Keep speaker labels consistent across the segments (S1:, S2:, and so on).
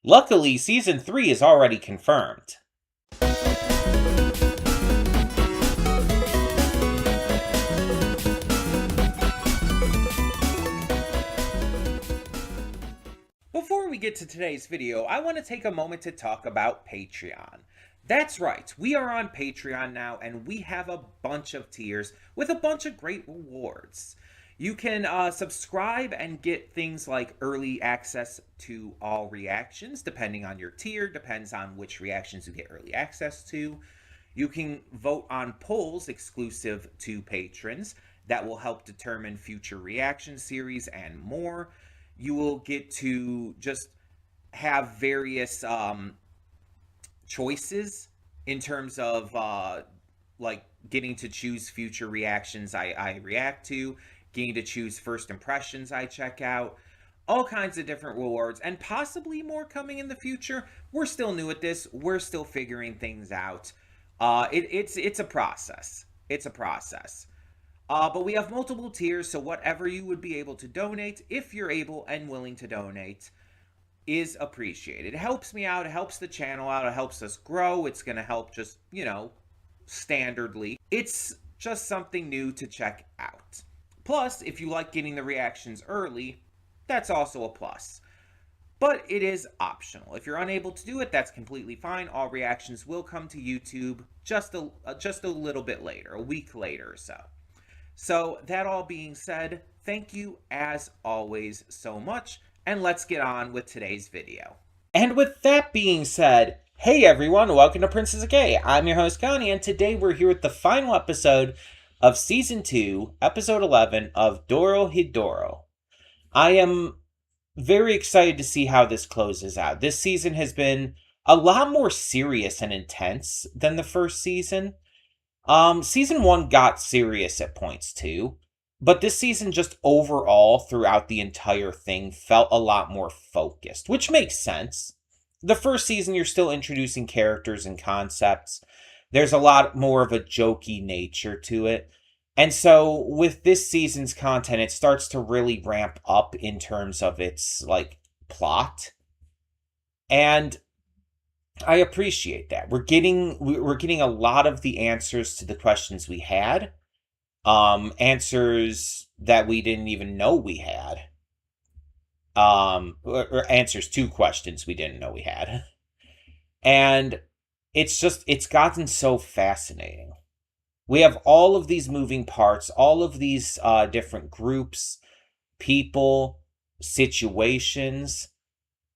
S1: Luckily, Season 3 is already confirmed. Before we get to today's video, I want to take a moment to talk about Patreon. That's right, we are on Patreon now, and we have a bunch of tiers with a bunch of great rewards. You can subscribe and get things like early access to all reactions, depending on your tier, depends on which reactions you get early access to. You can vote on polls exclusive to patrons that will help determine future reaction series and more. You will get to just have various choices in terms of like getting to choose future reactions I react to, getting to choose first impressions I check out, all kinds of different rewards, and possibly more coming in the future. We're still new at this. We're still figuring things out. It's a process. It's a process. But we have multiple tiers, so whatever you would be able to donate, if you're able and willing to donate, is appreciated. It helps me out, it helps the channel out, it helps us grow. It's going to help just, standardly. It's just something new to check out. Plus, if you like getting the reactions early, that's also a plus. But it is optional. If you're unable to do it, that's completely fine. All reactions will come to YouTube just a little bit later, a week later or so. So, that all being said, thank you as always so much, and let's get on with today's video. And with that being said, hey everyone, welcome to Princess Gay. I'm your host Connie, and today we're here with the final episode of Season 2, Episode 11 of Dorohedoro. I am very excited to see how this closes out. This season has been a lot more serious and intense than the first season. Season 1 got serious at points too, but this season just overall throughout the entire thing felt a lot more focused, which makes sense. The first season you're still introducing characters and concepts. There's a lot more of a jokey nature to it. And so with this season's content, it starts to really ramp up in terms of its plot. And I appreciate that. We're getting a lot of the answers to the questions we had. Answers that we didn't even know we had. Or answers to questions we didn't know we had. And it's gotten so fascinating. We have all of these moving parts, all of these different groups, people, situations.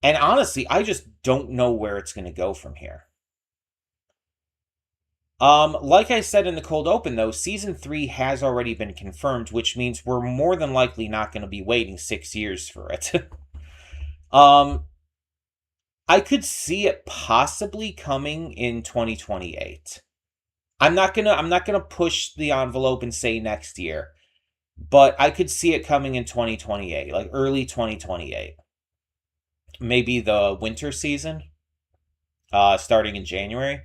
S1: And honestly, I just don't know where it's going to go from here. Like I said in the cold open, though, Season 3 has already been confirmed, which means we're more than likely not going to be waiting 6 years for it. I could see it possibly coming in 2028. I'm not gonna push the envelope and say next year, but I could see it coming in 2028, like early 2028. Maybe the winter season, starting in January.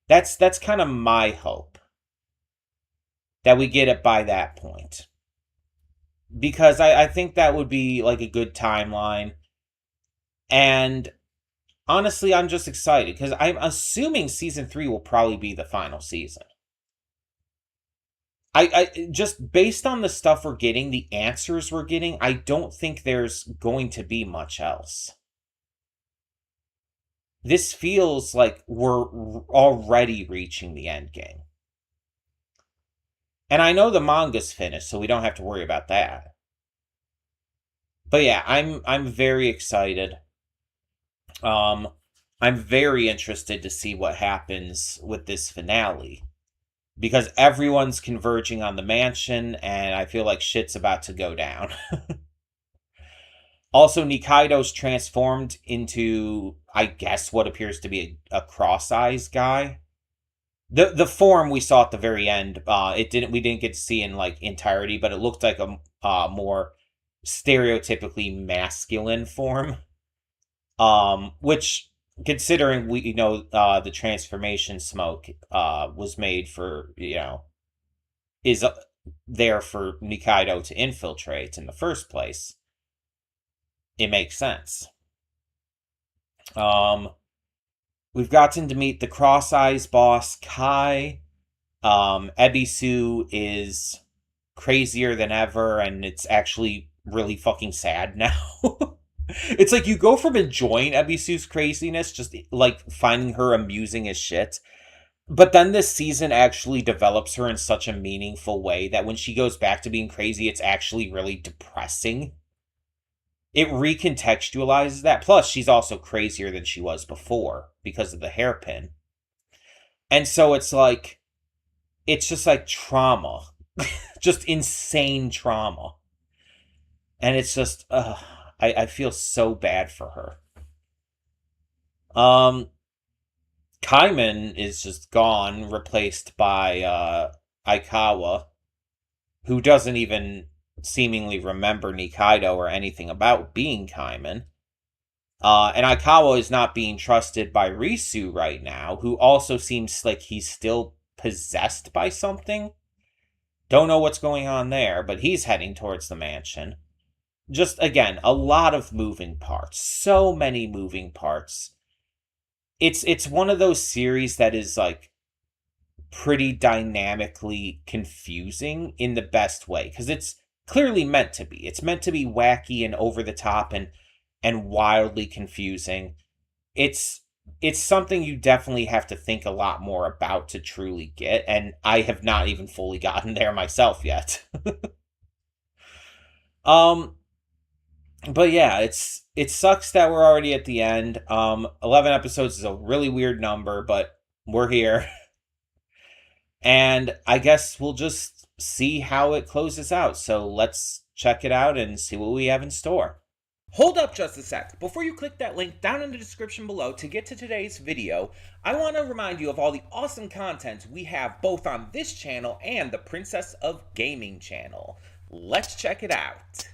S1: That's kind of my hope, that we get it by that point. Because I think that would be like a good timeline. And honestly, I'm just excited because I'm assuming Season 3 will probably be the final season. I just based on the stuff we're getting, the answers we're getting, I don't think there's going to be much else. This feels like we're already reaching the end game. And I know the manga's finished, so we don't have to worry about that. But yeah, I'm very excited. I'm very interested to see what happens with this finale. Because everyone's converging on the mansion, and I feel like shit's about to go down. Also, Nikaido's transformed into, I guess, what appears to be a cross-eyes guy. The form we saw at the very end, we didn't get to see in entirety, but it looked like a more stereotypically masculine form. Which, considering we the transformation smoke was made for, is there for Nikaido to infiltrate in the first place, it makes sense. Um, we've gotten to meet the Cross Eyes boss, Kai. Ebisu is crazier than ever, and it's actually really fucking sad now. It's like you go from enjoying Ebisu's craziness, just like finding her amusing as shit, but then this season actually develops her in such a meaningful way that when she goes back to being crazy, it's actually really depressing. It recontextualizes that. Plus, she's also crazier than she was before because of the hairpin. And so it's just like trauma. Just insane trauma. And it's just, I feel so bad for her. Kaiman is just gone, replaced by Aikawa, who doesn't even seemingly remember Nikaido or anything about being Kaiman. And Aikawa is not being trusted by Risu right now, who also seems like he's still possessed by something. Don't know what's going on there, but he's heading towards the mansion. Just, again, a lot of moving parts. So many moving parts. It's one of those series that is, like, pretty dynamically confusing in the best way. Because it's clearly meant to be. It's meant to be wacky and over the top and wildly confusing. It's something you definitely have to think a lot more about to truly get, and I have not even fully gotten there myself yet. But yeah, it sucks that we're already at the end. 11 episodes is a really weird number, but we're here. And I guess we'll just see how it closes out. So let's check it out and see what we have in store. Hold up just a sec. Before you click that link down in the description below to get to today's video, I want to remind you of all the awesome content we have both on this channel and the Princess of Gaming channel. Let's check it out.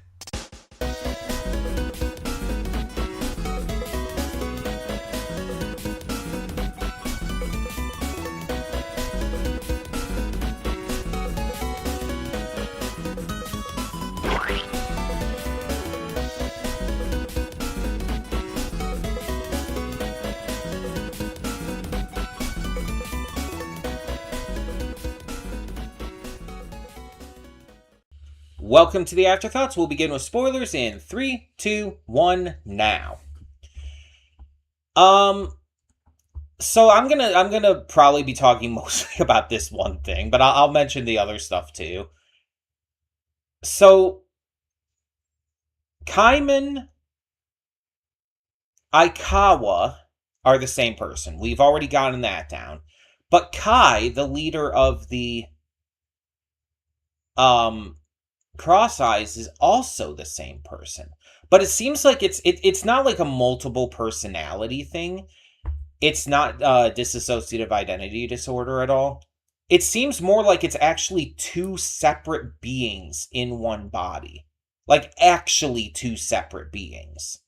S1: Welcome to the Afterthoughts. We'll begin with spoilers in 3, 2, 1, now. So I'm gonna probably be talking mostly about this one thing, but I'll mention the other stuff too. So, Kaiman, Aikawa are the same person. We've already gotten that down. But Kai, the leader of the Cross Eyes, is also the same person. But it seems like it's not like a multiple personality thing. It's not dissociative identity disorder at all. It seems more like it's actually two separate beings in one body. Like, actually two separate beings.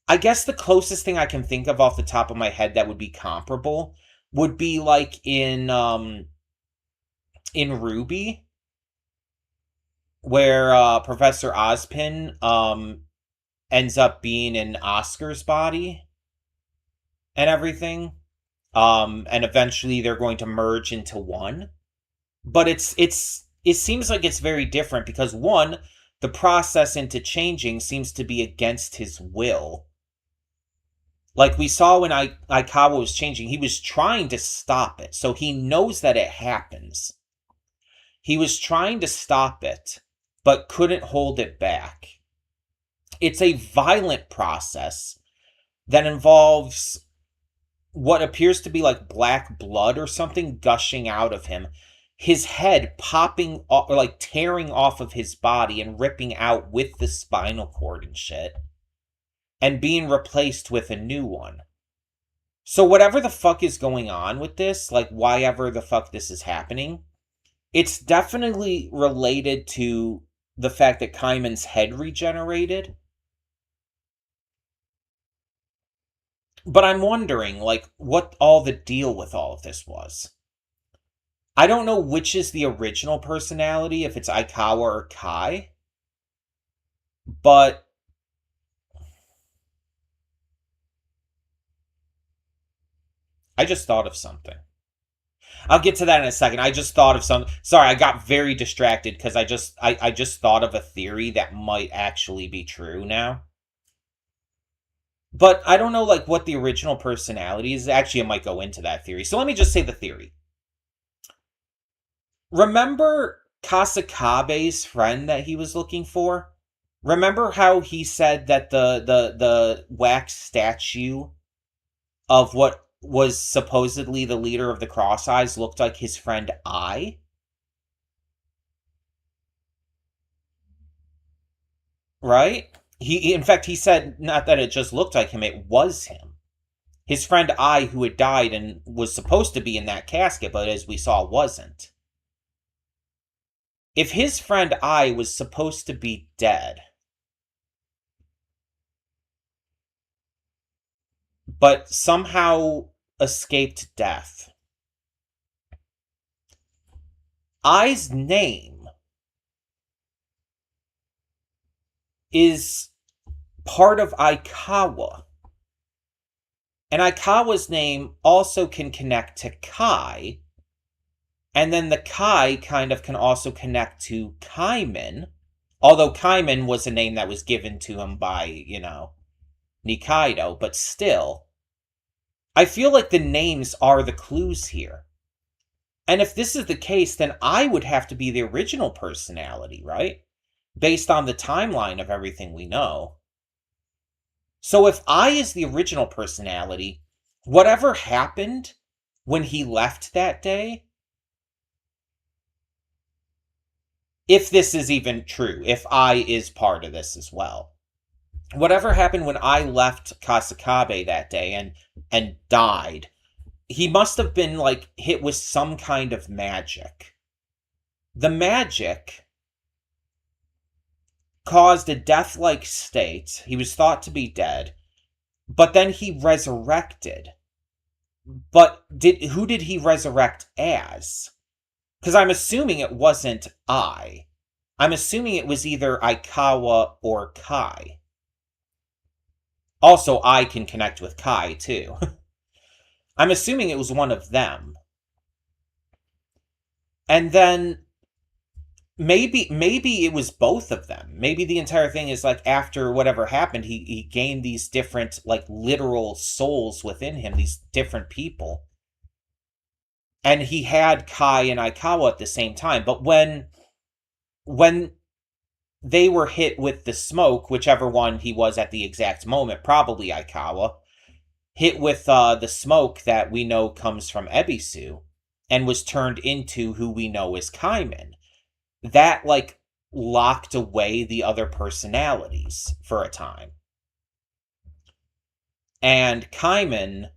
S1: I guess the closest thing I can think of off the top of my head that would be comparable would be like in Ruby, where Professor Ozpin ends up being in Oscar's body and everything. And eventually they're going to merge into one. But it seems like it's very different because, one, the process into changing seems to be against his will. Like we saw when Aikawa was changing, he was trying to stop it. So he knows that it happens. He was trying to stop it, but couldn't hold it back. It's a violent process that involves what appears to be like black blood or something gushing out of him. His head popping, or like tearing off of his body and ripping out with the spinal cord and shit. And being replaced with a new one. So whatever the fuck is going on with this, like why ever the fuck this is happening, it's definitely related to the fact that Kaiman's head regenerated. But I'm wondering, like, what all the deal with all of this was. I don't know which is the original personality, if it's Aikawa or Kai. But I just thought of something. I'll get to that in a second. I just thought of some. Sorry, I got very distracted because I just thought of a theory that might actually be true now. But I don't know like what the original personality is. Actually, I might go into that theory. So let me just say the theory. Remember Kasakabe's friend that he was looking for? Remember how he said that the wax statue of what was supposedly the leader of the Cross Eyes looked like his friend I? Right? In fact, he said not that it just looked like him, it was him. His friend I, who had died and was supposed to be in that casket, but as we saw, wasn't. If his friend I was supposed to be dead, but somehow escaped death, I's name is part of Aikawa. And Aikawa's name also can connect to Kai. And then the Kai kind of can also connect to Kaiman. Although Kaiman was a name that was given to him by, Nikaido. But still, I feel like the names are the clues here. And if this is the case, then I would have to be the original personality, right? Based on the timeline of everything we know. So if I is the original personality, whatever happened when he left that day, if this is even true, if I is part of this as well, whatever happened when I left Kasakabe that day and died, he must have been like hit with some kind of magic. The magic caused a death-like state. He was thought to be dead, but then he resurrected. But who did he resurrect as? Because I'm assuming it wasn't I. I'm assuming it was either Aikawa or Kai. Also, I can connect with Kai, too. I'm assuming it was one of them. And then maybe it was both of them. Maybe the entire thing is like after whatever happened, he gained these different like literal souls within him, these different people. And he had Kai and Aikawa at the same time. But when they were hit with the smoke, whichever one he was at the exact moment, probably Aikawa, hit with the smoke that we know comes from Ebisu, and was turned into who we know as Kaiman. That, like, locked away the other personalities for a time. And Kaiman,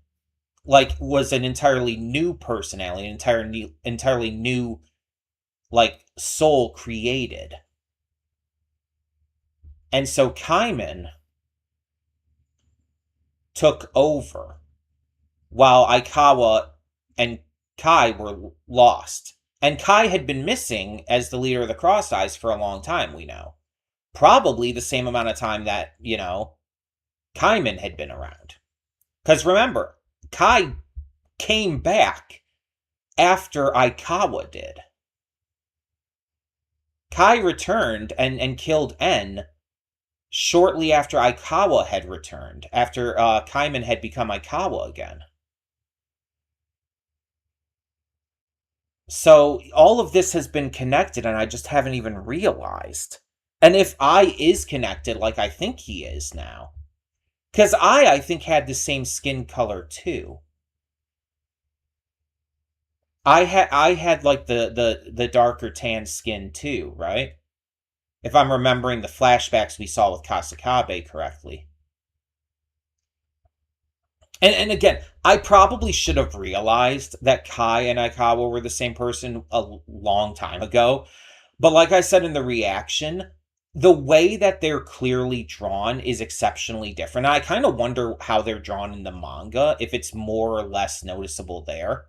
S1: like, was an entirely new personality, an entirely new, like, soul created. And so Kaiman took over while Aikawa and Kai were lost. And Kai had been missing as the leader of the Cross Eyes for a long time, we know. Probably the same amount of time that, Kaiman had been around. Because remember, Kai came back after Aikawa did. Kai returned and killed En shortly after Aikawa had returned, after Kaiman had become Aikawa again. So all of this has been connected, and I just haven't even realized. And if I is connected, like I think he is now, because I think, had the same skin color too. I had like the darker tan skin too, right? If I'm remembering the flashbacks we saw with Kasakabe correctly. And again, I probably should have realized that Kai and Aikawa were the same person a long time ago. But like I said in the reaction, the way that they're clearly drawn is exceptionally different. And I kind of wonder how they're drawn in the manga, if it's more or less noticeable there.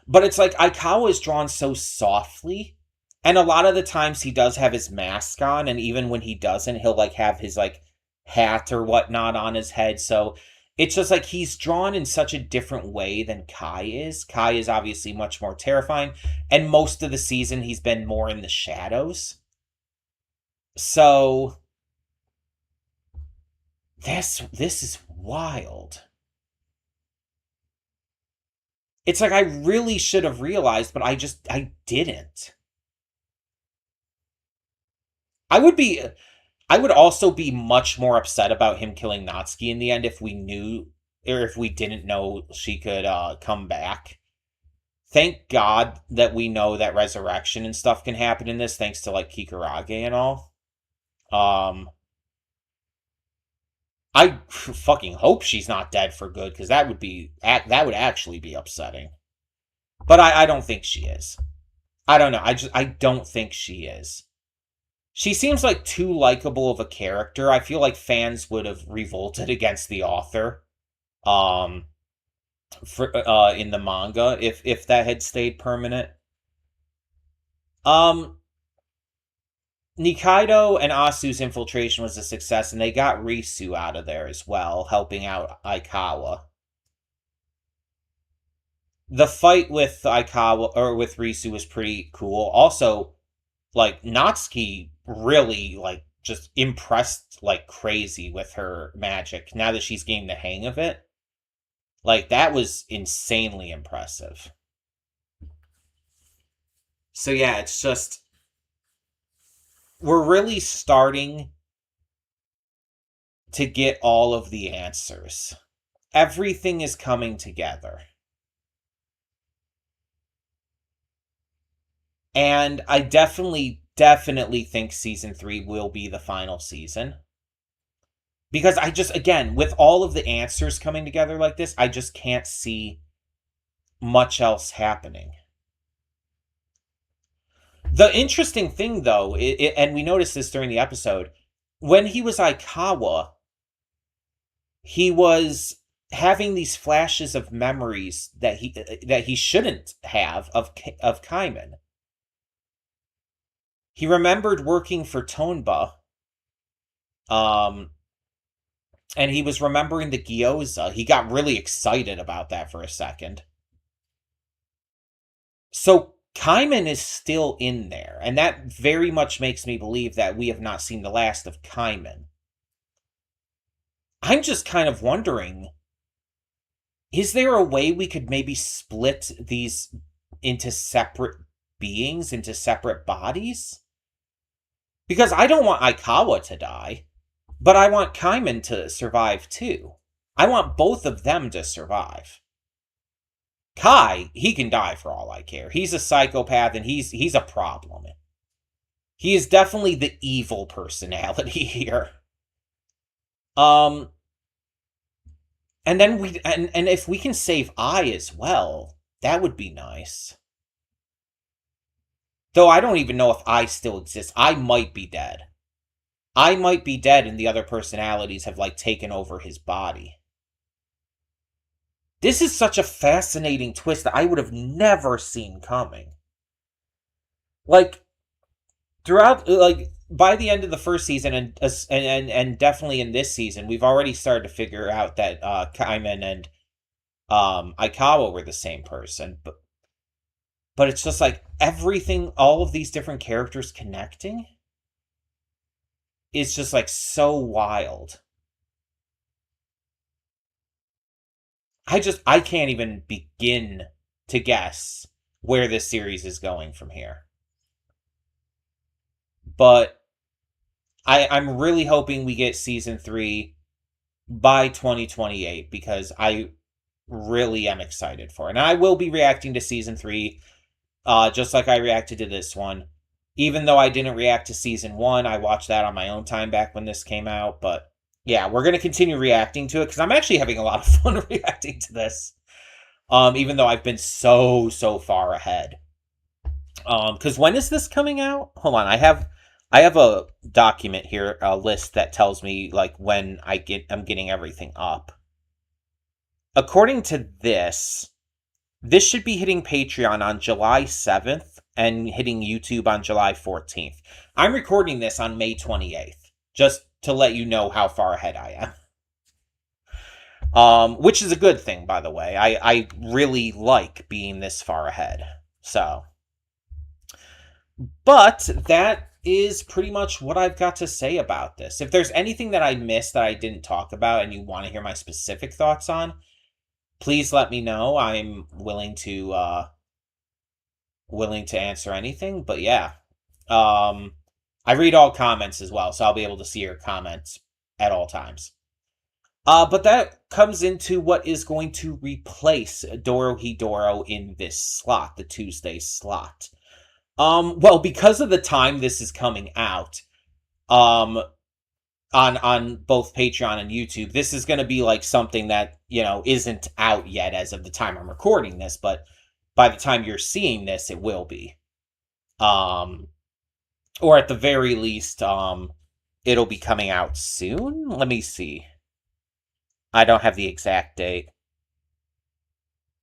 S1: But it's like Aikawa is drawn so softly. And a lot of the times he does have his mask on. And even when he doesn't, he'll like have his like hat or whatnot on his head. So It's just like he's drawn in such a different way than Kai is. Kai is obviously much more terrifying, and most of the season he's been more in the shadows. So this is wild. It's like I really should have realized, but I didn't. I would be I would also be much more upset about him killing Natsuki in the end if we knew, or if we didn't know she could come back. Thank God that we know that resurrection and stuff can happen in this, thanks to like Kikurage and all. Um, I fucking hope she's not dead for good, because that would actually be upsetting. But I don't think she is. I don't know. I don't think she is. She seems like too likable of a character. I feel like fans would have revolted against the author, um, in the manga if that had stayed permanent. Um, Nikaido and Asu's infiltration was a success, and they got Risu out of there as well, helping out Aikawa. The fight with Aikawa or with Risu was pretty cool. Also, like Natsuki really like just impressed like crazy with her magic now that she's getting the hang of it. Like that was insanely impressive. So yeah, it's just we're really starting to get all of the answers. Everything is coming together. And I definitely think season 3 will be the final season. Because I just, again, with all of the answers coming together like this, I just can't see much else happening. The interesting thing, though, and we noticed this during the episode, when he was Aikawa, he was having these flashes of memories that he shouldn't have of Kaiman. He remembered working for Tonba, and he was remembering the gyoza. He got really excited about that for a second. So Kaiman is still in there, and that very much makes me believe that we have not seen the last of Kaiman. I'm just kind of wondering, is there a way we could maybe split these into separate beings, into separate bodies? Because I don't want Aikawa to die, but I want Kaiman to survive too. I want both of them to survive. Kai, he can die for all I care. He's a psychopath and he's a problem. He is definitely the evil personality here. And then and if we can save Ai as well, that would be nice. Though I don't even know if I still exist. I might be dead. I might be dead and the other personalities have, like, taken over his body. This is such a fascinating twist that I would have never seen coming. Like, throughout, like, by the end of the first season, and definitely in this season, we've already started to figure out that Kaiman and Aikawa were the same person. But it's just like everything, all of these different characters connecting is just like so wild. I can't even begin to guess where this series is going from here. But I'm really hoping we get season 3 by 2028, because I really am excited for it. And I will be reacting to season 3 just like I reacted to this one. Even though I didn't react to season 1, I watched that on my own time back when this came out. But yeah, we're going to continue reacting to it, because I'm actually having a lot of fun reacting to this. Even though I've been so far ahead. Because when is this coming out? Hold on, I have a document here, a list that tells me like when I'm getting everything up. According to this should be hitting Patreon on July 7th and hitting YouTube on July 14th. I'm recording this on May 28th, just to let you know how far ahead I Which is a good thing, by the way. I really like being this far ahead. So, but that is pretty much what I've got to say about this. If there's anything that I missed that I didn't talk about and you want to hear my specific thoughts on, please let me know. I'm willing to answer anything. But yeah, I read all comments as well, so I'll be able to see your comments at all times. But that comes into what is going to replace Dorohedoro in this slot, the Tuesday slot. Well, because of the time this is coming out, um, on both Patreon and YouTube, this is going to be like something that, isn't out yet as of the time I'm recording this, but by the time you're seeing this, it will be. Um, or at the very least, it'll be coming out soon. Let me see. I don't have the exact date.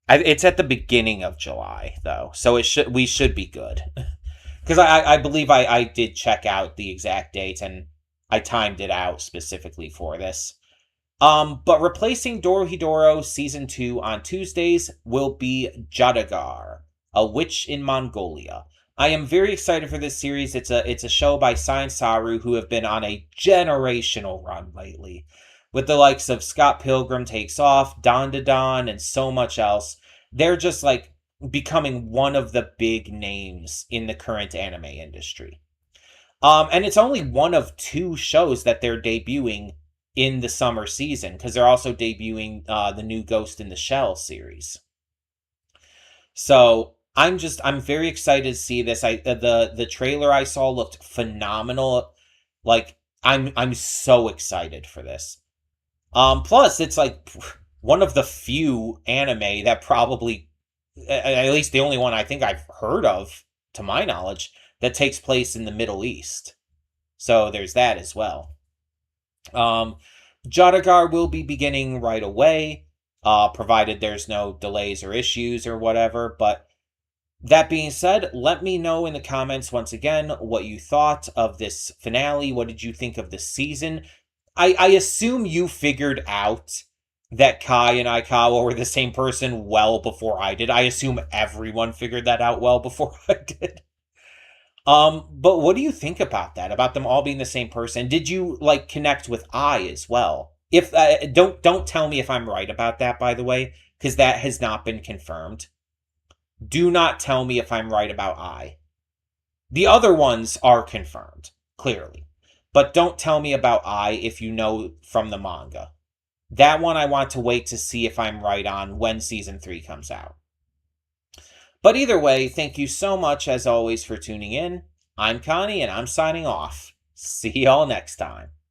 S1: It's at the beginning of July, though, so we should be good. Because I believe I did check out the exact date, and I timed it out specifically for this. But replacing Dorohedoro Season 2 on Tuesdays will be Jadagar, a witch in Mongolia. I am very excited for this series. It's a show by Science Saru, who have been on a generational run lately, with the likes of Scott Pilgrim Takes Off, Don to Don, and so much else. They're just like becoming one of the big names in the current anime industry. And it's only one of two shows that they're debuting in the summer season, because they're also debuting the new Ghost in the Shell series. So I'm very excited to see this. The trailer I saw looked phenomenal. Like I'm so excited for this. Plus it's like one of the few anime that probably, at least the only one I think I've heard of, to my knowledge, that takes place in the Middle East. So there's that as well. Jadagar will be beginning right away, provided there's no delays or issues or whatever. But that being said, let me know in the comments once again what you thought of this finale. What did you think of the season? I assume you figured out that Kai and Aikawa were the same person well before I did. I assume everyone figured that out well before I did. But what do you think about that? About them all being the same person? Did you like connect with I as well? If don't tell me if I'm right about that, by the way, because that has not been confirmed. Do not tell me if I'm right about I. The other ones are confirmed, clearly. But don't tell me about I if you know from the manga. That one I want to wait to see if I'm right on when Season 3 comes out. But either way, thank you so much, as always, for tuning in. I'm Connie, and I'm signing off. See y'all next time.